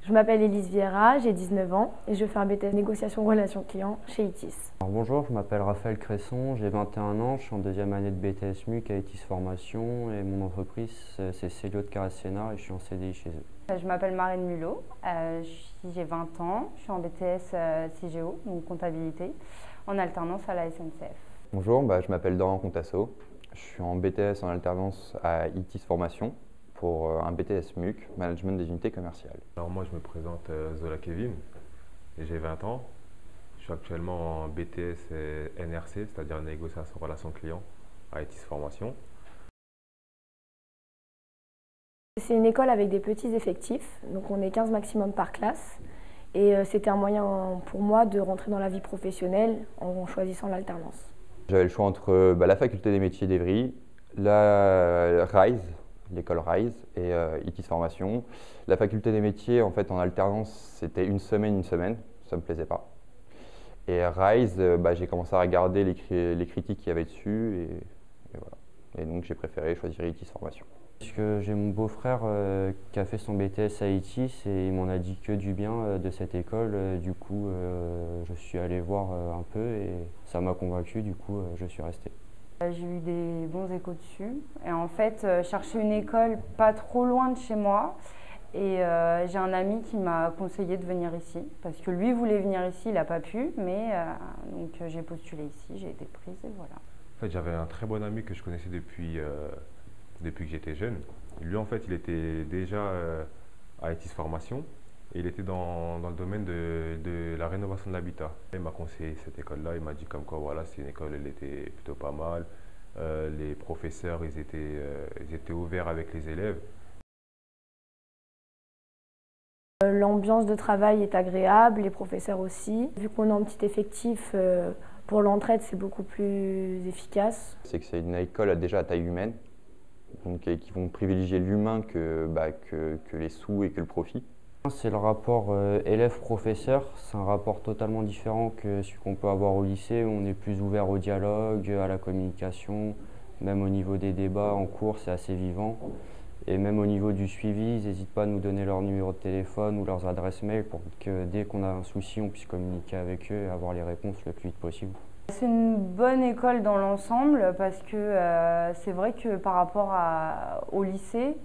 Je m'appelle Élise Vieira, j'ai 19 ans et je fais un BTS Négociation Relations Clients chez ITIS. Alors bonjour, je m'appelle Raphaël Cresson, j'ai 21 ans, je suis en deuxième année de BTS MUC à ITIS Formation et mon entreprise c'est Célio de Caracena et je suis en CDI chez eux. Je m'appelle Marine Mulot, j'ai 20 ans, je suis en BTS CGO, donc comptabilité, en alternance à la SNCF. Bonjour, je m'appelle Dorian Contasso, je suis en BTS en alternance à ITIS Formation pour un BTS MUC, Management des unités commerciales. Alors moi je me présente Zola Kevin et j'ai 20 ans. Je suis actuellement en BTS NRC, c'est-à-dire Négociation Relations Clients à ITIS Formation. C'est une école avec des petits effectifs, donc on est 15 maximum par classe. Et c'était un moyen pour moi de rentrer dans la vie professionnelle en choisissant l'alternance. J'avais le choix entre la faculté des métiers d'Evry, la RISE, l'école RISE et ITIS Formation. La faculté des métiers, en fait, en alternance, c'était une semaine, ça me plaisait pas. Et RISE, j'ai commencé à regarder les critiques qu'il y avait dessus et voilà. Et donc j'ai préféré choisir ITIS Formation. Parce que j'ai mon beau-frère qui a fait son BTS à ITIS et il m'en a dit que du bien de cette école. Du coup, je suis allé voir un peu et ça m'a convaincu, du coup, je suis resté. J'ai eu des bons échos dessus et en fait, chercher une école pas trop loin de chez moi et j'ai un ami qui m'a conseillé de venir ici parce que lui voulait venir ici, il n'a pas pu, mais donc j'ai postulé ici, j'ai été prise et voilà. En fait, j'avais un très bon ami que je connaissais depuis que j'étais jeune. Lui, en fait, il était déjà à ITIS Formation et il était dans le domaine de la rénovation de l'habitat. Il m'a conseillé cette école-là, il m'a dit comme quoi, voilà, c'est une école, elle était plutôt pas mal. Les professeurs, ils étaient ouverts avec les élèves. L'ambiance de travail est agréable, les professeurs aussi. Vu qu'on est en petit effectif, pour l'entraide, c'est beaucoup plus efficace. C'est que c'est une école déjà à taille humaine, donc qui vont privilégier l'humain que les sous et que le profit. C'est le rapport élève-professeur, c'est un rapport totalement différent que celui qu'on peut avoir au lycée où on est plus ouvert au dialogue, à la communication, même au niveau des débats en cours, c'est assez vivant. Et même au niveau du suivi, ils n'hésitent pas à nous donner leur numéro de téléphone ou leurs adresses mail pour que dès qu'on a un souci, on puisse communiquer avec eux et avoir les réponses le plus vite possible. C'est une bonne école dans l'ensemble parce que c'est vrai que par rapport au lycée,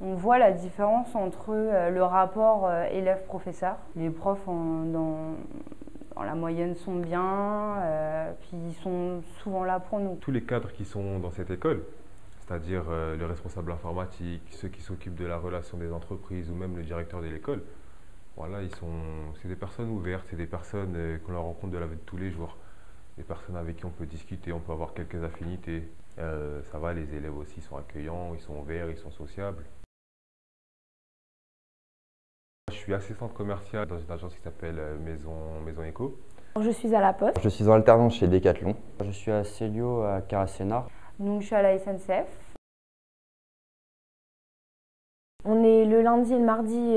on voit la différence entre le rapport élève-professeur. Les profs dans la moyenne sont bien, puis ils sont souvent là pour nous. Tous les cadres qui sont dans cette école, c'est-à-dire le responsable informatique, ceux qui s'occupent de la relation des entreprises ou même le directeur de l'école, voilà, c'est des personnes ouvertes, c'est des personnes qu'on leur rencontre de la vie de tous les jours. Des personnes avec qui on peut discuter, on peut avoir quelques affinités. Ça va, les élèves aussi sont accueillants, ils sont ouverts, ils sont sociables. Je suis assistante commerciale dans une agence qui s'appelle Maison Eco. Je suis à la Poste. Je suis en alternance chez Decathlon. Je suis à Célio à Caracena. Donc je suis à la SNCF. On est le lundi et le mardi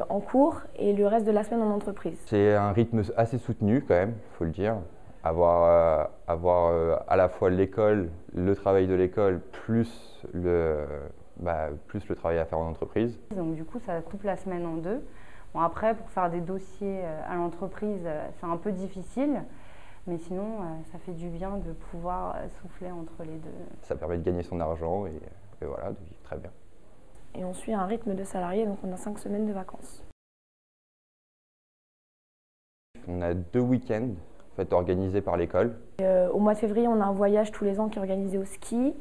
en cours et le reste de la semaine en entreprise. C'est un rythme assez soutenu quand même, il faut le dire. Avoir à la fois l'école, le travail de l'école, plus le travail à faire en entreprise. Donc du coup, ça coupe la semaine en deux. Bon, après, pour faire des dossiers à l'entreprise, c'est un peu difficile. Mais sinon, ça fait du bien de pouvoir souffler entre les deux. Ça permet de gagner son argent et voilà, de vivre très bien. Et on suit un rythme de salarié, donc on a 5 semaines de vacances. On a 2 week-ends organisés par l'école. Au mois de février, on a un voyage tous les ans qui est organisé au ski.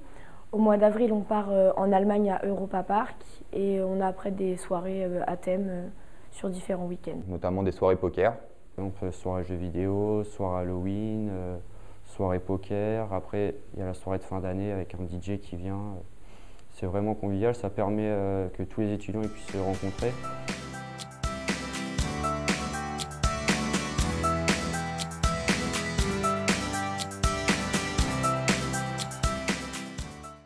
Au mois d'avril, on part en Allemagne à Europa Park et on a après des soirées à thème sur différents week-ends. Notamment des soirées poker. Donc soirée jeux vidéo, soirée Halloween, soirée poker. Après, il y a la soirée de fin d'année avec un DJ qui vient. C'est vraiment convivial, ça permet que tous les étudiants puissent se rencontrer.